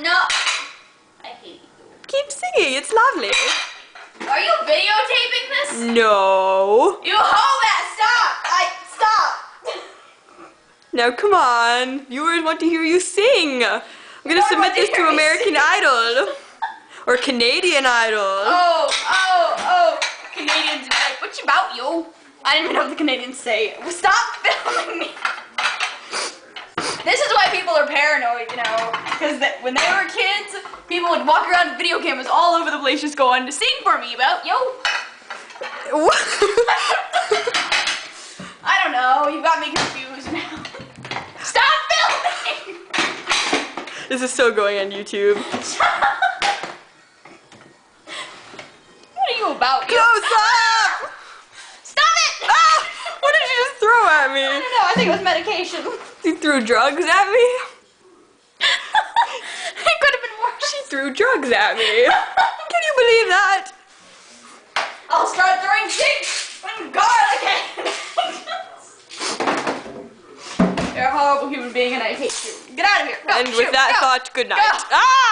No. I hate you. Keep singing, it's lovely. Are you videotaping this? No. You hold that! Stop! Now come on. Viewers want to hear you sing. I'm gonna submit this to American Idol. Or Canadian Idol. Oh. Canadians be like, what you about, yo? I didn't even know what the Canadians say. Stop filming me. This is why people are paranoid, you know, because when they were kids, people would walk around with video cameras all over the place just going to sing for me about, yo. What? I don't know, you got me confused now. Stop filming! This is still going on YouTube. What are you about? Close up! Stop it! Ah! What did you just throw at me? I don't know, I think it was medication. You threw drugs at me? It could have been worse. She threw drugs at me. Can you believe that? I'll start throwing things and garlic at You're a horrible human being and I hate you. Get out of here. Go, And with shoot, that go, thought, good night. go. Ah!